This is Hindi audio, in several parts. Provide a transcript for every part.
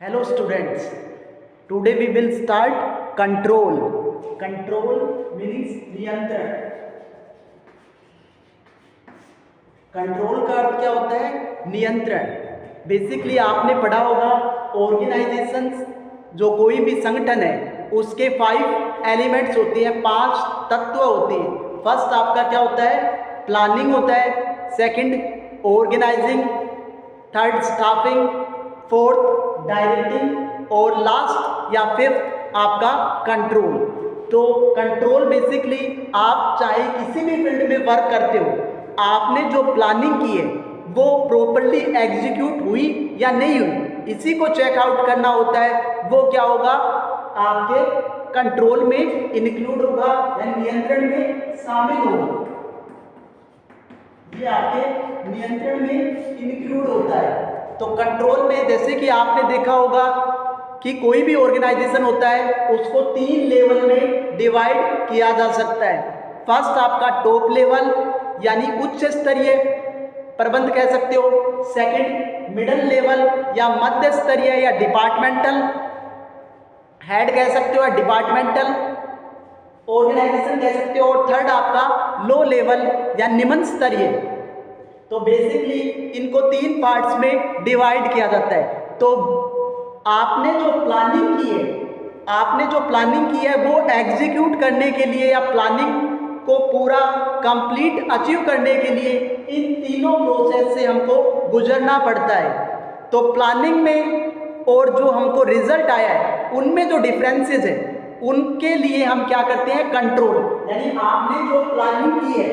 Hello students, today we will start control. Control means नियंत्रण. कंट्रोल का अर्थ क्या होता है? नियंत्रण. बेसिकली आपने पढ़ा होगा ऑर्गेनाइजेशंस, जो कोई भी संगठन है उसके 5 एलिमेंट्स होते हैं, 5 तत्व होते हैं. फर्स्ट आपका क्या होता है? प्लानिंग होता है. Second organizing, third staffing, fourth directing और लास्ट या फिफ्थ आपका कंट्रोल. तो कंट्रोल बेसिकली आप चाहे किसी भी फील्ड में वर्क करते हो, आपने जो प्लानिंग की है वो प्रॉपर्ली एग्जीक्यूट हुई या नहीं हुई, इसी को चेकआउट करना होता है. वो क्या होगा? आपके कंट्रोल में इंक्लूड होगा या नियंत्रण में शामिल होगा. ये आपके नियंत्रण में इंक्लूड होता है. तो कंट्रोल में जैसे कि आपने देखा होगा कि कोई भी ऑर्गेनाइजेशन होता है उसको 3 लेवल में डिवाइड किया जा सकता है. फर्स्ट आपका टॉप लेवल यानी उच्च स्तरीय प्रबंध कह सकते हो. सेकंड मिडिल लेवल या मध्य स्तरीय या डिपार्टमेंटल हेड कह सकते हो या डिपार्टमेंटल ऑर्गेनाइजेशन कह सकते हो. और थर्ड आपका लो लेवल या निम्न स्तरीय. तो बेसिकली इनको 3 पार्ट्स में डिवाइड किया जाता है. तो आपने जो प्लानिंग की है वो एग्जीक्यूट करने के लिए या प्लानिंग को पूरा कंप्लीट अचीव करने के लिए इन तीनों प्रोसेस से हमको गुजरना पड़ता है. तो प्लानिंग में और जो हमको रिजल्ट आया है उनमें जो डिफरेंसेस है उनके लिए हम क्या करते हैं? कंट्रोल. यानी आपने जो प्लानिंग की है,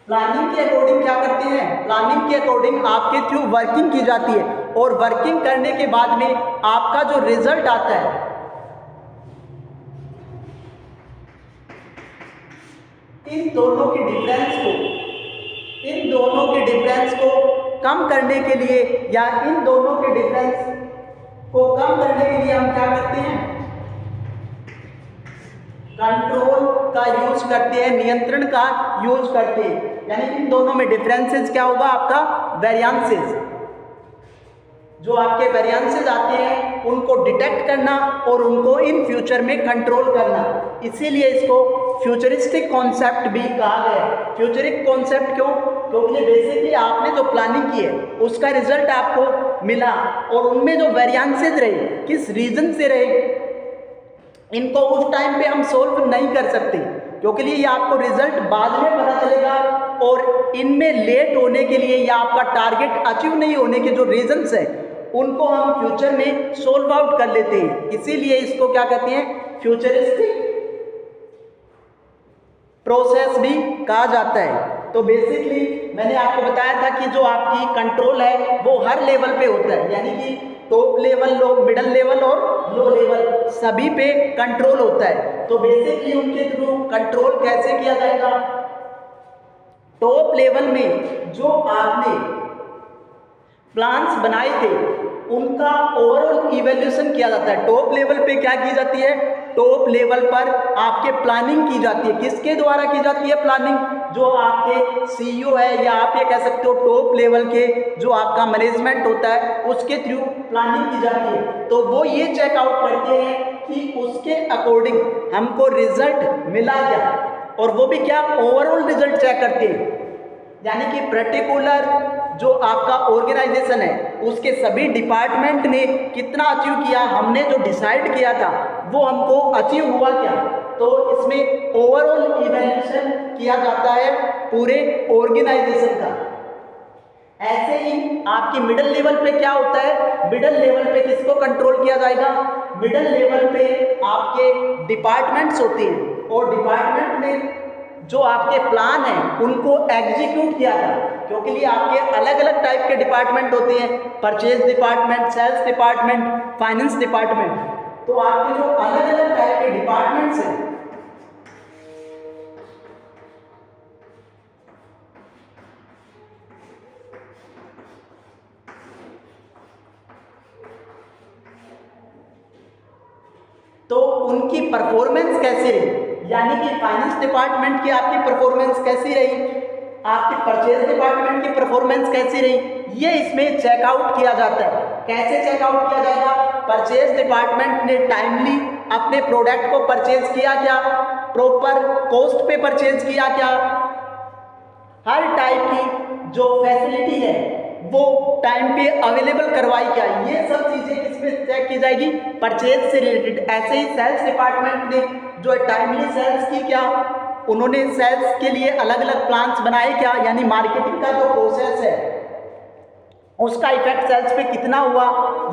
प्लानिंग के अकॉर्डिंग क्या करते हैं? प्लानिंग के अकॉर्डिंग आपके थ्रू वर्किंग की जाती है और वर्किंग करने के बाद में आपका जो रिजल्ट आता है, इन दोनों के डिफरेंस को कम करने के लिए या इन दोनों के डिफरेंस को कम करने के लिए हम क्या करते हैं? कंट्रोल का यूज करते हैं, नियंत्रण का यूज करते हैं. यानी इन दोनों में डिफरेंसेस क्या होगा? आपका वेरिएंसेस. जो आपके वेरिएंसेस आते हैं उनको डिटेक्ट करना और उनको इन फ्यूचर में कंट्रोल करना. इसीलिए इसको फ्यूचरिस्टिक कॉन्सेप्ट भी कहा गया है. फ्यूचरिक कॉन्सेप्ट क्यों? क्योंकि बेसिकली आपने जो प्लानिंग की है उसका रिजल्ट आपको मिला और उनमें जो वेरिएंसेस रहे, किस रीजन से रहे, इनको उस टाइम पे हम सोल्व नहीं कर सकते क्योंकि ये आपको रिजल्ट बाद में पता चलेगा. और इनमें लेट होने के लिए या आपका टारगेट अचीव नहीं होने के जो रीजंस है उनको हम फ्यूचर में सोल्व आउट कर लेते हैं. इसीलिए इसको क्या कहते हैं? फ्यूचरिस्टिक प्रोसेस भी कहा जाता है. तो बेसिकली मैंने आपको बताया था कि जो आपकी कंट्रोल है वो हर लेवल पे होता है. यानी कि टॉप लेवल, लो, मिडिल लेवल और लो लेवल सभी पे कंट्रोल होता है. तो बेसिकली उनके थ्रू कंट्रोल कैसे किया जाएगा? टॉप लेवल में जो आपने प्लान्स बनाए थे उनका ओवरऑल इवैल्यूएशन किया जाता है. टॉप लेवल पे क्या की जाती है? टॉप लेवल पर आपके प्लानिंग की जाती है. किसके द्वारा की जाती है प्लानिंग? जो आपके सीईओ है या आप ये कह सकते हो टॉप लेवल के जो आपका मैनेजमेंट होता है उसके थ्रू प्लानिंग की जाती है. तो वो ये चेकआउट करते हैं कि उसके अकॉर्डिंग हमको रिजल्ट मिला क्या, और वो भी क्या? ओवरऑल रिजल्ट चेक करते हैं. यानी कि पर्टिकुलर जो आपका ऑर्गेनाइजेशन है उसके सभी डिपार्टमेंट ने कितना अचीव किया, हमने जो डिसाइड किया था वो हमको अचीव हुआ क्या. तो इसमें ओवरऑल इवैल्यूएशन किया जाता है पूरे ऑर्गेनाइजेशन का. ऐसे ही आपकी मिडिल लेवल पे क्या होता है? मिडिल लेवल पे किसको कंट्रोल किया जाएगा? मिडिल लेवल पे आपके डिपार्टमेंट्स होते हैं और डिपार्टमेंट में जो आपके प्लान हैं उनको एग्जीक्यूट किया था. क्योंकि लिए आपके अलग अलग टाइप के डिपार्टमेंट होते हैं, purchase department, sales department, finance department. तो आपके जो अलग अलग टाइप के डिपार्टमेंट्स हैं तो उनकी परफॉर्मेंस कैसी रही. यानी कि फाइनेंस डिपार्टमेंट की आपकी परफॉर्मेंस कैसी रही? आपकी परचेज डिपार्टमेंट की परफॉर्मेंस कैसी रही, ये इसमें चेकआउट किया जाता है। कैसे चेकआउट किया जाएगा? परचेज डिपार्टमेंट ने टाइमली अपने प्रोडक्ट को परचेज किया क्या, प्रॉपर कॉस्ट पे परचेज किया क्या, हर टाइप की जो फैसिलिटी है वो टाइम पे अवेलेबल करवाई क्या, ये सब चीज़ें किसमें चेक की जाएगी? परचेज से रिलेटेड। ऐसे ही सेल्स डिपार्टमेंट ने जो टाइमली सेल्स की क्या, उन्होंने सेल्स के लिए अलग अलग प्लान्स बनाए क्या, यानी मार्केटिंग का जो प्रोसेस है उसका इफेक्ट सेल्स पे कितना हुआ,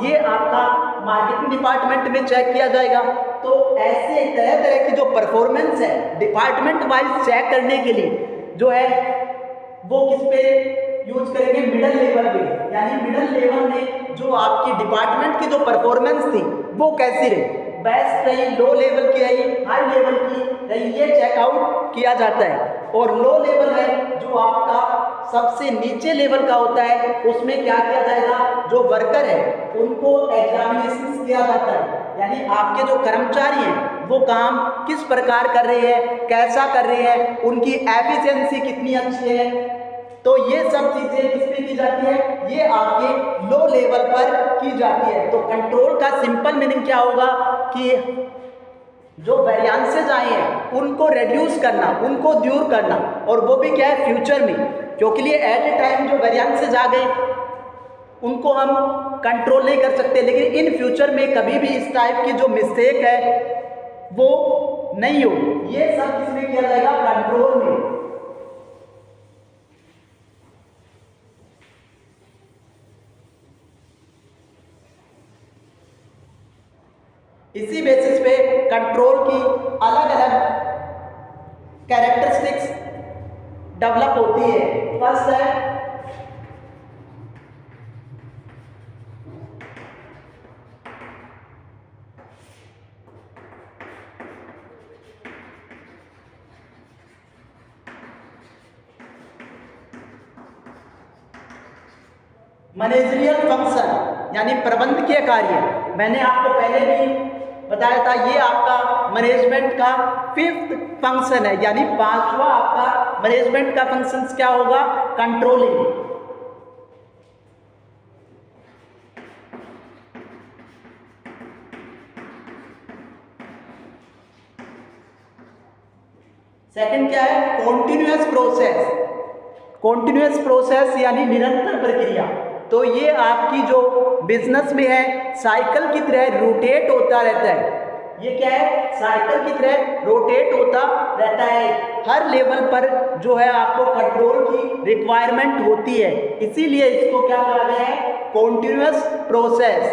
ये आपका मार्केटिंग डिपार्टमेंट में चेक किया जाएगा। तो ऐसे तरह तरह की जो परफॉर्मेंस है डिपार्टमेंट वाइज चेक करने के लिए जो है वो किस पे यूज करेंगे? मिडल लेवल पे। यानी मिडल लेवल में जो आपकी डिपार्टमेंट की जो परफॉर्मेंस थी वो कैसी रही, बेस्ट रही, लो लेवल की रही, हाई लेवल की रही, ये चेकआउट किया जाता है। और लो लेवल है जो आपका सबसे नीचे लेवल का होता है, उसमें क्या किया जाएगा? जो वर्कर है उनको एग्जामिनेशन किया जाता है, यानी आपके जो कर्मचारी हैं वो काम किस प्रकार कर रहे हैं, कैसा कर रहे हैं, उनकी एफिशिएंसी कितनी अच्छी है। तो ये सब चीजें किस पे की जाती है? ये आपके लो लेवल पर की जाती है। तो कंट्रोल का सिंपल मीनिंग क्या होगा कि जो वेरिएंसेस आए हैं उनको रिड्यूस करना, उनको दूर करना, और वो भी क्या है? फ्यूचर में, क्योंकि लिए एट ए टाइम जो वेरिएंसेस आ गए उनको हम कंट्रोल नहीं कर सकते, लेकिन इन फ्यूचर में कभी भी इस टाइप की जो मिस्टेक है वो नहीं हो। ये सब किसमें किया जाएगा? कंट्रोल में। इसी बेसिस पे कंट्रोल की अलग अलग कैरेक्टरिस्टिक्स डेवलप होती है। फर्स्ट है मैनेजरियल फंक्शन, यानी प्रबंधकीय कार्य। मैंने आपको पहले भी बताया था ये आपका मैनेजमेंट का फिफ्थ फंक्शन है, यानी पांचवा आपका मैनेजमेंट का फंक्शन क्या होगा? कंट्रोलिंग। सेकंड क्या है? Continuous process. कॉन्टिन्यूअस प्रोसेस यानी निरंतर प्रक्रिया। तो ये आपकी जो बिजनेस में है साइकिल की तरह रोटेट होता रहता है। ये क्या है? साइकिल की तरह रोटेट होता रहता है। हर लेवल पर जो है आपको कंट्रोल की रिक्वायरमेंट होती है, इसीलिए इसको क्या कहा गया है? Continuous process.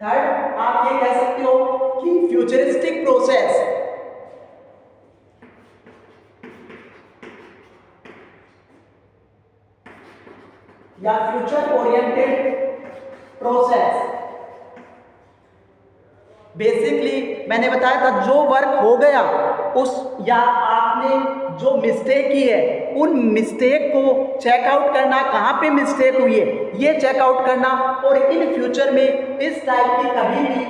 थर्ड आप ये कह सकते हो कि फ्यूचरिस्टिक प्रोसेस, या फ्यूचर ओरिएंटेड प्रोसेस। बेसिकली मैंने बताया था जो वर्क हो गया उस, या आपने जो मिस्टेक की है उन मिस्टेक को चेकआउट करना, कहाँ पे मिस्टेक हुई है ये चेकआउट करना, और इन फ्यूचर में इस टाइप की कभी भी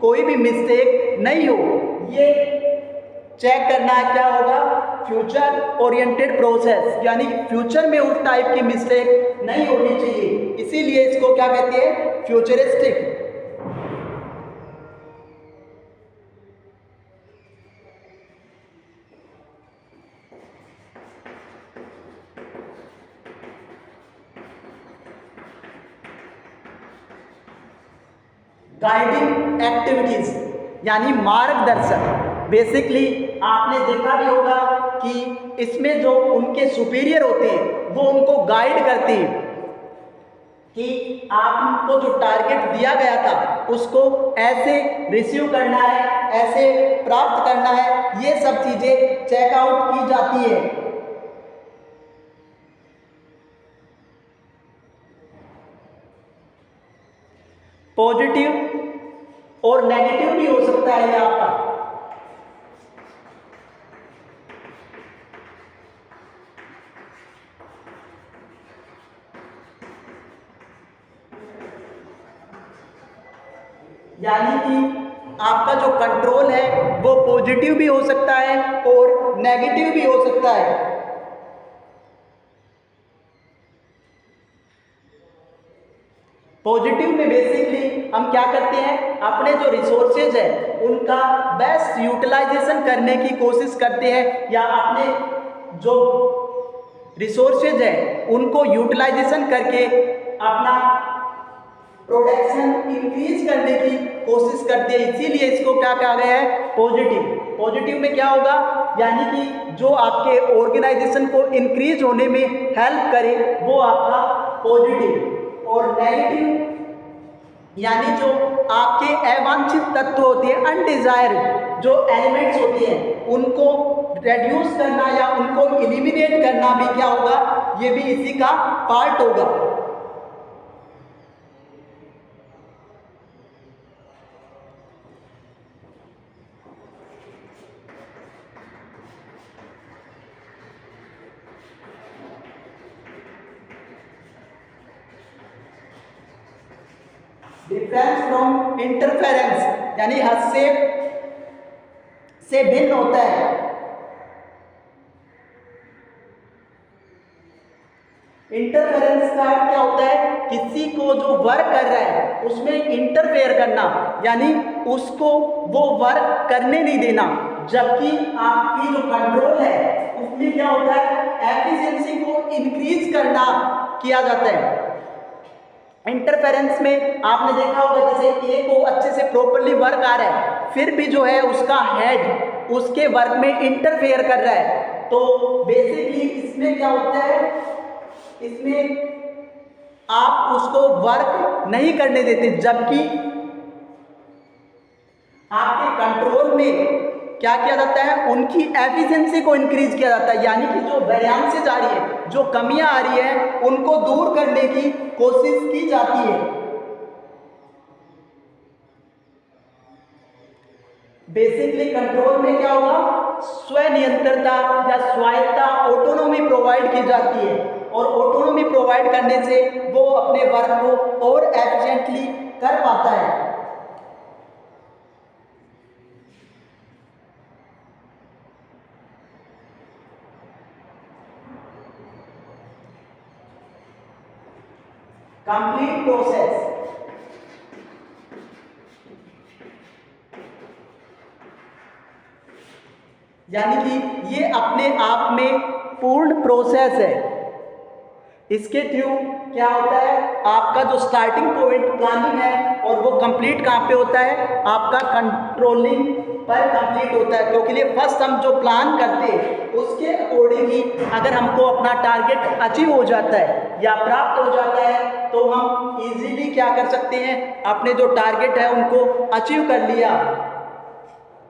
कोई भी मिस्टेक नहीं हो ये चेक करना है। क्या होगा? फ्यूचर ओरिएंटेड प्रोसेस, यानी फ्यूचर में उस टाइप की मिस्टेक नहीं होनी चाहिए, इसीलिए इसको क्या कहते हैं? फ्यूचरिस्टिक। गाइडिंग एक्टिविटीज यानी मार्गदर्शक। बेसिकली आपने देखा भी होगा कि इसमें जो उनके सुपीरियर होते हैं वो उनको गाइड करते हैं कि आपको जो टारगेट दिया गया था उसको ऐसे रिसीव करना है, ऐसे प्राप्त करना है, ये सब चीजें चेकआउट की जाती है। पॉजिटिव और नेगेटिव भी हो सकता है ये आपका। यानी कि आपका जो कंट्रोल है वो पॉजिटिव भी हो सकता है और नेगेटिव भी हो सकता है। पॉजिटिव में बेसिकली हम क्या करते हैं, अपने जो रिसोर्सेज है उनका बेस्ट यूटिलाइजेशन करने की कोशिश करते हैं, या अपने जो रिसोर्सेज है उनको यूटिलाइजेशन करके अपना प्रोडक्शन इंक्रीज करने की कोशिश करते हैं। इसीलिए इसको क्या कहा गया है, पॉजिटिव। पॉजिटिव में क्या होगा, यानी कि जो आपके ऑर्गेनाइजेशन को इंक्रीज होने में हेल्प करे वो आपका पॉजिटिव। और नेगेटिव यानी जो आपके अवांछित तत्व होते हैं, अनडिजायर्ड जो एलिमेंट्स होते हैं, उनको रेड्यूस करना या उनको एलिमिनेट करना भी क्या होगा, ये भी इसी का पार्ट होगा। डिफरेंस फ्रॉम इंटरफेरेंस यानी हस्तक्षेप से भिन्न होता है। इंटरफेरेंस का अर्थ क्या होता है, किसी को जो वर्क कर रहा है उसमें इंटरफेयर करना, यानी उसको वो वर्क करने नहीं देना। जबकि आपकी जो कंट्रोल है उसमें क्या होता है, एफिशिएंसी को इंक्रीज करना किया जाता है। इंटरफेरेंस में आपने देखा होगा, जैसे ए को अच्छे से प्रॉपर्ली वर्क आ रहा है, फिर भी जो है उसका हेड उसके वर्क में इंटरफेयर कर रहा है, तो बेसिकली इसमें क्या होता है, इसमें आप उसको वर्क नहीं करने देते। जबकि आपके कंट्रोल में क्या किया जाता है, उनकी एफिशिएंसी को इंक्रीज किया जाता है, यानी कि जो वेरिएंसेस आ रही है, जो कमियां आ रही है, उनको दूर करने की कोशिश की जाती है। बेसिकली कंट्रोल में क्या होगा, स्वनियंत्रणता या स्वायत्तता, ऑटोनॉमी प्रोवाइड की जाती है, और ऑटोनॉमी प्रोवाइड करने से वो अपने वर्क को और एफिशिएंटली कर पाता है। कंप्लीट प्रोसेस यानी कि ये अपने आप में पूर्ण प्रोसेस है। इसके थ्रू क्या होता है, आपका जो स्टार्टिंग पॉइंट प्लानिंग है और वो कंप्लीट कहाँ पे होता है, आपका कंट्रोलिंग पर कंप्लीट होता है। क्योंकि लिए फर्स्ट हम जो प्लान करते हैं उसके अकॉर्डिंग ही अगर हमको अपना टारगेट अचीव हो जाता है या प्राप्त हो जाता है, तो हम इजीली क्या कर सकते हैं, अपने जो टारगेट है उनको अचीव कर लिया।